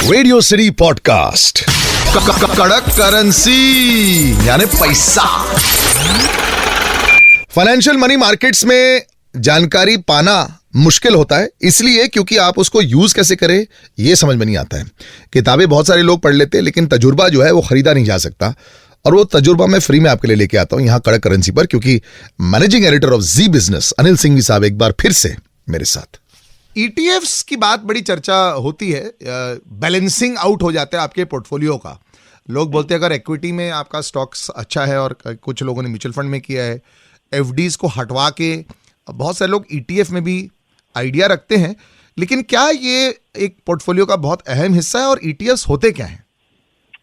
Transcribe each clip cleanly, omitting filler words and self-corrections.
Radio city podcast कड़क currency यानी पैसा। फाइनेंशियल मनी मार्केट्स में जानकारी पाना मुश्किल होता है, इसलिए क्योंकि आप उसको यूज कैसे करें ये समझ में नहीं आता है। किताबें बहुत सारे लोग पढ़ लेते हैं, लेकिन तजुर्बा जो है वो खरीदा नहीं जा सकता, और वो तजुर्बा मैं फ्री में आपके लिए लेके आता हूं यहाँ कड़क करेंसी पर, क्योंकि managing editor of Zee Business Anil Singh साहब एक बार फिर से मेरे साथ। ईटीएफ्स की बात बड़ी चर्चा होती है, बैलेंसिंग आउट हो जाता है आपके पोर्टफोलियो का। लोग बोलते हैं अगर इक्विटी में आपका स्टॉक्स अच्छा है, और कुछ लोगों ने म्यूचुअल फंड में किया है, एफडीज को हटवा के बहुत सारे लोग ईटीएफ में भी आइडिया रखते हैं, लेकिन क्या ये एक पोर्टफोलियो का बहुत अहम हिस्सा है? और ईटीएफ्स होते क्या हैं?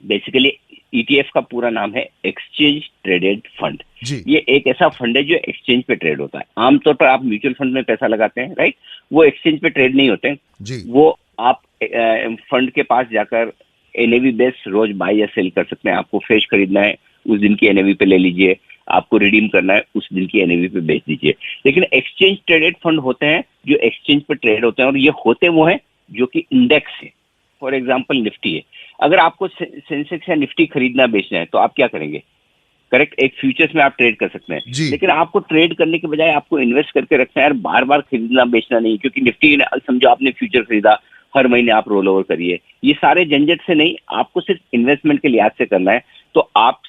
बेसिकली ईटीएफ का पूरा नाम है एक्सचेंज ट्रेडेड फंड। जी। ये एक ऐसा फंड है जो एक्सचेंज पे ट्रेड होता है। आमतौर पर आप म्यूचुअल फंड में पैसा लगाते हैं, राइट? वो एक्सचेंज पे ट्रेड नहीं होते हैं जी। वो आप फंड के पास जाकर एनएवी बेस रोज बाय या सेल कर सकते हैं। आपको फ्रेश खरीदना है, उस दिन की एनएवी पे ले लीजिए। आपको रिडीम करना है, उस दिन की एनएवी पे बेच दीजिए। लेकिन एक्सचेंज ट्रेडेड फंड होते हैं जो एक्सचेंज पे ट्रेड होते हैं, और ये होते वो हैं जो कि इंडेक्स है। फॉर एग्जाम्पल निफ्टी है। अगर आपको सेंसेक्स या निफ्टी खरीदना बेचना है तो आप क्या करेंगे? करेक्ट, एक फ्यूचर्स में आप ट्रेड कर सकते हैं, लेकिन आपको ट्रेड करने के बजाय आपको इन्वेस्ट करके रखना है, और बार बार खरीदना बेचना नहीं। क्योंकि निफ्टी, समझो आपने फ्यूचर खरीदा, हर महीने आप रोल ओवर करिए, ये सारे झंझट से नहीं, आपको सिर्फ इन्वेस्टमेंट के लिहाज से करना है। तो आप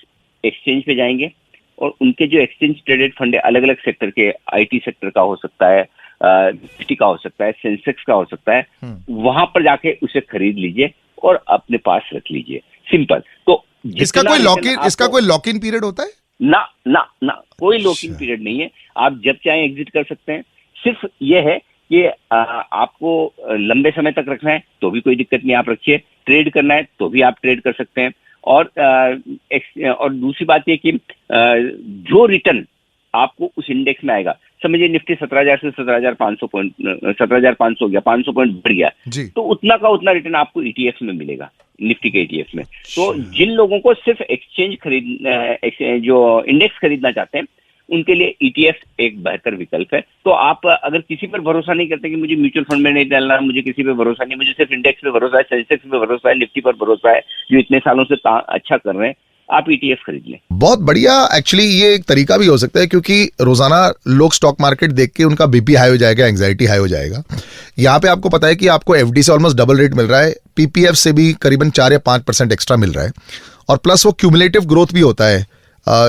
एक्सचेंज पे जाएंगे, और उनके जो एक्सचेंज ट्रेडेड फंड है अलग अलग सेक्टर के, आईटी सेक्टर का हो सकता है, निफ्टी का हो सकता है, सेंसेक्स का हो सकता है, वहां पर जाके उसे खरीद लीजिए और अपने पास रख लीजिए। सिंपल। तो इसका कोई लॉक इन पीरियड होता है? ना कोई लॉक इन पीरियड नहीं है। आप जब चाहे एग्जिट कर सकते हैं। सिर्फ ये है कि आपको लंबे समय तक रखना है तो भी कोई दिक्कत नहीं, आप रखिए। ट्रेड करना है तो भी आप ट्रेड कर सकते हैं। और दूसरी बात ये कि जो रिटर्न आपको उस इंडेक्स में आएगा, समझिए निफ्टी 17,000 से 17,500 पॉइंट, 17,500 हो गया, 500 पॉइंट बढ़ गया, तो उतना का उतना रिटर्न आपको ईटीएफ में मिलेगा, निफ्टी के ईटीएफ में। तो जिन लोगों को सिर्फ जो इंडेक्स खरीदना चाहते हैं, उनके लिए ईटीएफ एक बेहतर विकल्प है। तो आप अगर किसी पर भरोसा नहीं करते कि मुझे म्यूचुअल फंड में नहीं डालना, मुझे किसी पे भरोसा नहीं, मुझे सिर्फ इंडेक्स पे भरोसा है, सेंसेक्स पे भरोसा है, निफ्टी पर भरोसा है, जो इतने सालों से अच्छा कर रहे हैं, आप ईटीएफ खरीद लें। बहुत बढ़िया। एक्चुअली ये एक तरीका भी हो सकता है, क्योंकि रोजाना लोग स्टॉक मार्केट देख के उनका बीपी हाई हो जाएगा, एंग्जाइटी हाई हो जाएगा। यहाँ पे आपको पता है कि आपको एफडी से ऑलमोस्ट डबल रेट मिल रहा है, पीपीएफ से भी करीबन 4 या 5% एक्स्ट्रा मिल रहा है, और प्लस वो क्यूमुलेटिव ग्रोथ भी होता है।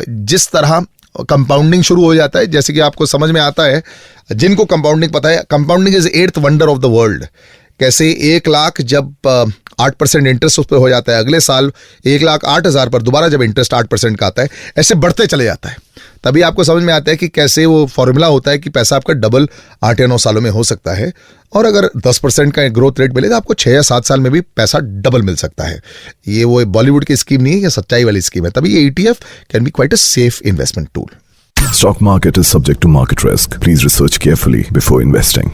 जिस तरह कंपाउंडिंग शुरू हो जाता है, जैसे कि आपको समझ में आता है, जिनको कंपाउंडिंग पता है, compounding is 8th wonder of the world. कैसे 1 लाख जब 8% इंटरेस्ट उस पर हो जाता है, अगले साल 1,08,000 पर दोबारा जब इंटरेस्ट 8% का आता है, ऐसे बढ़ते चले जाता है। तभी आपको समझ में आता है कि कैसे वो फॉर्मूला होता है कि पैसा आपका डबल 8 या 9 सालों में हो सकता है। और अगर 10% का ग्रोथ रेट मिले तो आपको 6 या 7 साल में भी पैसा डबल मिल सकता है। ये वो बॉलीवुड की स्कीम नहीं है, ये सच्चाई वाली स्कीम है। तभी ये ETF can be quite a safe investment tool. Stock market is subject to market risk. Please research carefully before investing.